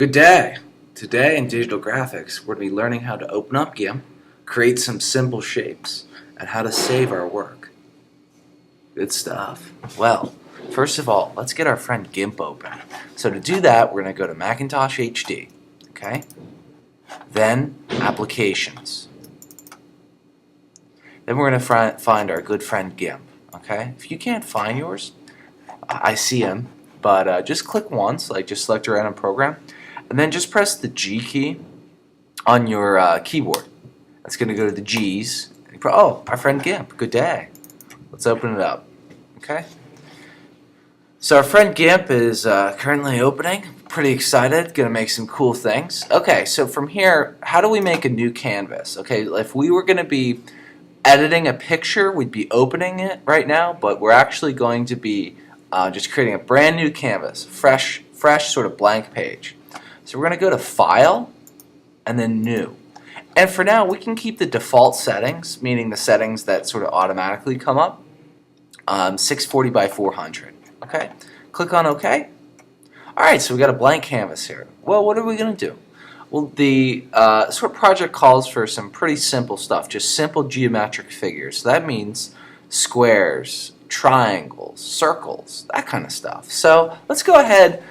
Good day! Today in digital graphics, we're going to be learning how to open up GIMP, create some simple shapes, and how to save our work. Good stuff. Well, first of all, let's get our friend GIMP open. So to do that, we're going to go to Macintosh HD, okay? Then Applications. Then we're going to find our good friend GIMP, okay? If you can't find yours, I see him, but just click once, like just select a random program, and then just press the G key on your keyboard. That's going to go to the G's. Oh, our friend GIMP. Good day. Let's open it up. Okay. So our friend GIMP is currently opening. Pretty excited. Going to make some cool things. Okay, so from here, how do we make a new canvas? Okay, if we were going to be editing a picture, we'd be opening it right now, but we're actually going to be just creating a brand new canvas, fresh sort of blank page. So we're going to go to File and then New. And for now, we can keep the default settings, meaning the settings that sort of automatically come up, 640 by 400. Okay, click on OK. Alright, so we got a blank canvas here. Well, what are we going to do? Well, the sort of project calls for some pretty simple stuff, just simple geometric figures. So that means squares, triangles, circles, that kind of stuff. So let's go ahead.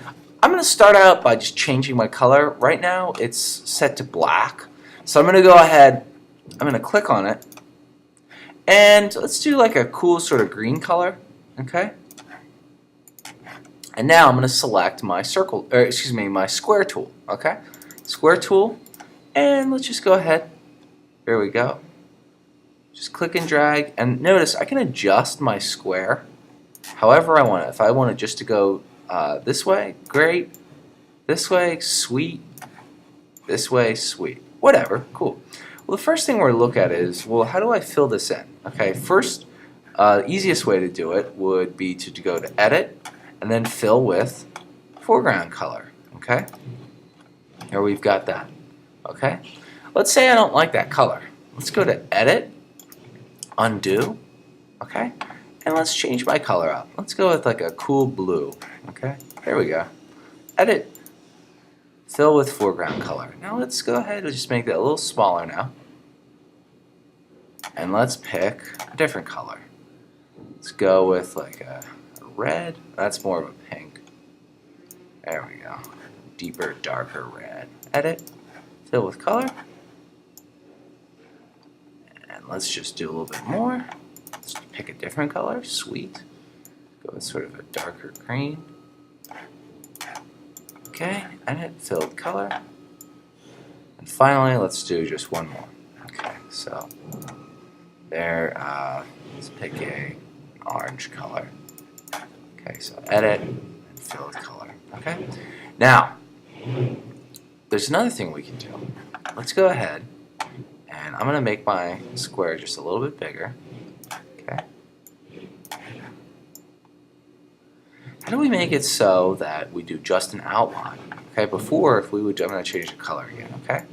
I'm going to start out by just changing my color. Right now it's set to black. So I'm going to go ahead, I'm going to click on it, and let's do like a cool sort of green color, okay? And now I'm going to select my my square tool, okay? Square tool, and let's just go ahead. There we go. Just click and drag, and notice I can adjust my square however I want it. If I want it just to go this way, great. This way, sweet. This way, sweet. Whatever, cool. Well, the first thing we're going to look at is, well, how do I fill this in? Okay, first, easiest way to do it would be to go to Edit, and then Fill with Foreground Color, okay? Here we've got that, okay? Let's say I don't like that color. Let's go to Edit, Undo, okay? And let's change my color up. Let's go with like a cool blue, okay? There we go. Edit, Fill with Foreground Color. Now let's go ahead and just make that a little smaller now. And let's pick a different color. Let's go with like a red. That's more of a pink. There we go. Deeper, darker red. Edit, Fill with Color. And let's just do a little bit more. Let's pick a different color. Sweet. Go with sort of a darker green. Okay, Edit, Fill with Color. And finally, let's do just one more. Okay, so there, let's pick an orange color. Okay, so Edit and Fill with Color. Okay, now there's another thing we can do. Let's go ahead, and I'm going to make my square just a little bit bigger. Okay. How do we make it so that we do just an outline? Okay, before, if we would, I'm going to change the color again, okay?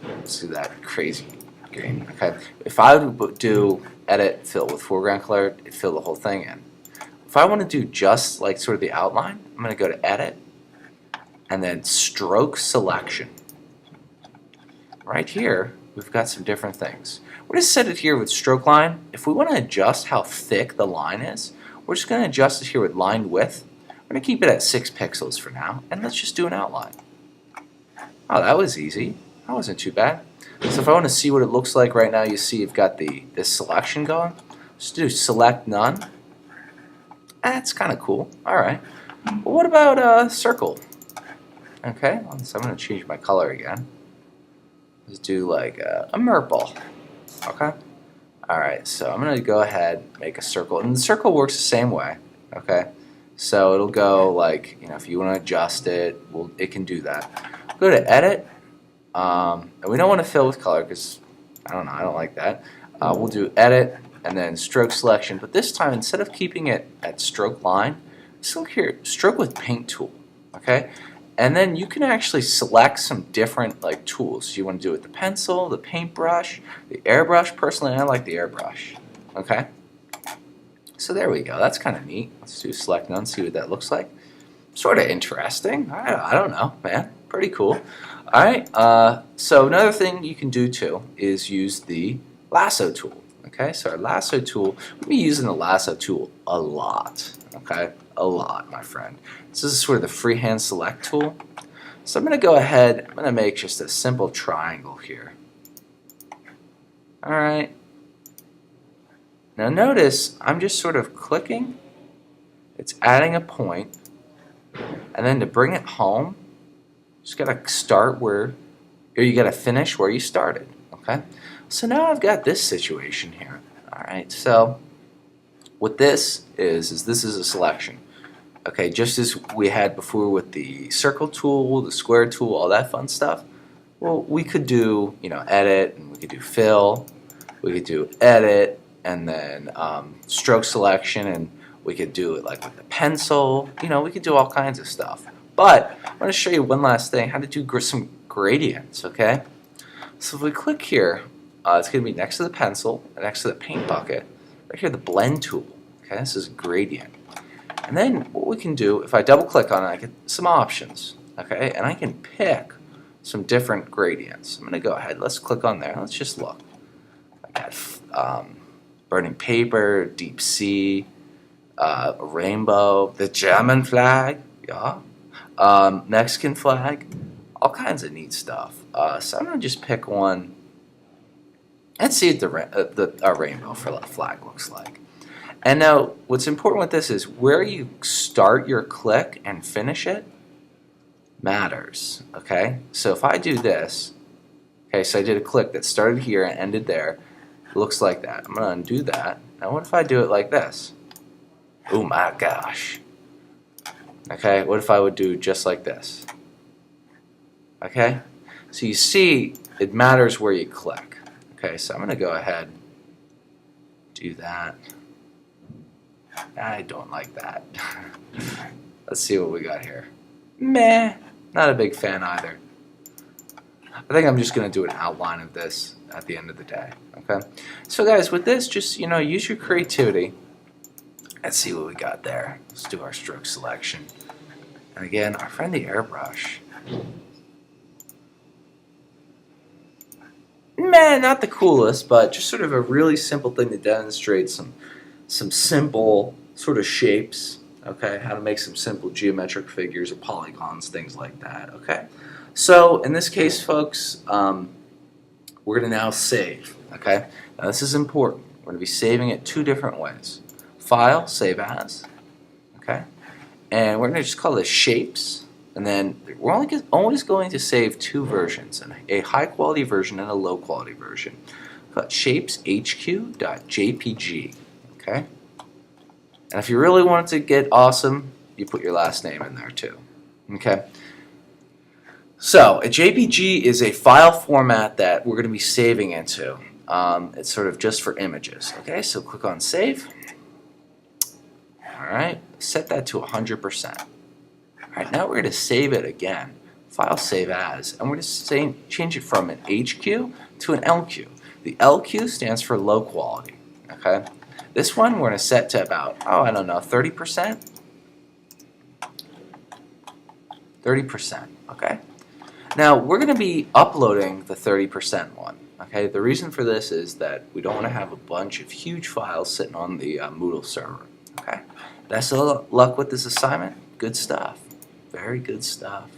Let's do that crazy green, okay? If I would do Edit, Fill with Foreground Color, it'd fill the whole thing in. If I want to do just like sort of the outline, I'm going to go to Edit, and then Stroke Selection. Right here, we've got some different things. We're going to set it here with Stroke Line. If we want to adjust how thick the line is, we're just going to adjust it here with line width. We're going to keep it at 6 pixels for now, and let's just do an outline. Oh, that was easy. That wasn't too bad. So if I want to see what it looks like right now, you see you've got this selection going. Just do Select None. That's kind of cool. All right. Well, what about circle? Okay, so I'm going to change my color again. Let's do like a purple. Okay. Alright, so I'm going to go ahead and make a circle. And the circle works the same way. Okay. So it'll go like, if you want to adjust it, it can do that. Go to Edit. And we don't want to fill with color because, I don't like that. We'll do Edit and then Stroke Selection. But this time, instead of keeping it at Stroke Line, let's look here, Stroke with Paint Tool. Okay. And then you can actually select some different tools. You want to do it with the pencil, the paintbrush, the airbrush. Personally, I like the airbrush. Okay. So there we go. That's kind of neat. Let's do Select None, see what that looks like. Sort of interesting. I don't know, man. Pretty cool. All right. So another thing you can do too is use the Lasso Tool. Okay. So our Lasso Tool, we'll be using the Lasso Tool a lot. Okay. A lot, my friend. This is sort of the freehand select tool. So I'm going to go ahead. I'm going to make just a simple triangle here. All right. Now notice I'm just sort of clicking. It's adding a point, and then to bring it home, just got to start where, or you got to finish where you started. Okay. So now I've got this situation here. All right. So what this is this is a selection. Okay. Just as we had before with the circle tool, the square tool, all that fun stuff. Well, we could do edit, and we could do fill. We could do edit, and then stroke selection, and we could do it like with the pencil. We could do all kinds of stuff. But I want to show you one last thing, how to do some gradients, okay? So if we click here, it's going to be next to the pencil, and next to the paint bucket, right here, the blend tool. Okay, this is gradient. And then what we can do, if I double click on it, I get some options, okay? And I can pick some different gradients. I'm going to go ahead, let's click on there, let's just look. I got burning paper, deep sea, a rainbow, the German flag, yeah, Mexican flag, all kinds of neat stuff. So I'm gonna just pick one and see what the rainbow flag looks like. And now, what's important with this is where you start your click and finish it matters. Okay, so if I do this, okay, so I did a click that started here and ended there. It looks like that. I'm gonna undo that. Now, what if I do it like this? Oh my gosh. Okay, what if I would do just like this? Okay, so you see it matters where you click. Okay, so I'm going to go ahead, do that. I don't like that. Let's see what we got here. Meh, not a big fan either. I think I'm just going to do an outline of this at the end of the day. Okay, so guys, with this, just use your creativity. Let's see what we got there. Let's do our stroke selection. And again, our friendly airbrush. Man, not the coolest, but just sort of a really simple thing to demonstrate some simple sort of shapes. Okay, how to make some simple geometric figures or polygons, things like that. Okay, so in this case, folks, we're going to now save. Okay, now this is important. We're going to be saving it two different ways. File, save as, okay, and we're going to just call this shapes, and then we're always going to save two versions, a high quality version and a low quality version. Called shapeshq.jpg, okay, and if you really want it to get awesome, you put your last name in there too, okay. So a JPG is a file format that we're going to be saving into. It's sort of just for images, okay, so click on save. Alright, set that to 100%. Alright, now we're going to save it again. File save as, and we're going to change it from an HQ to an LQ. The LQ stands for low quality. Okay, this one we're going to set to about, I don't know, 30%? 30%, okay? Now, we're going to be uploading the 30% one. Okay, the reason for this is that we don't want to have a bunch of huge files sitting on the Moodle server. Okay, best of luck with this assignment. Good stuff. Very good stuff.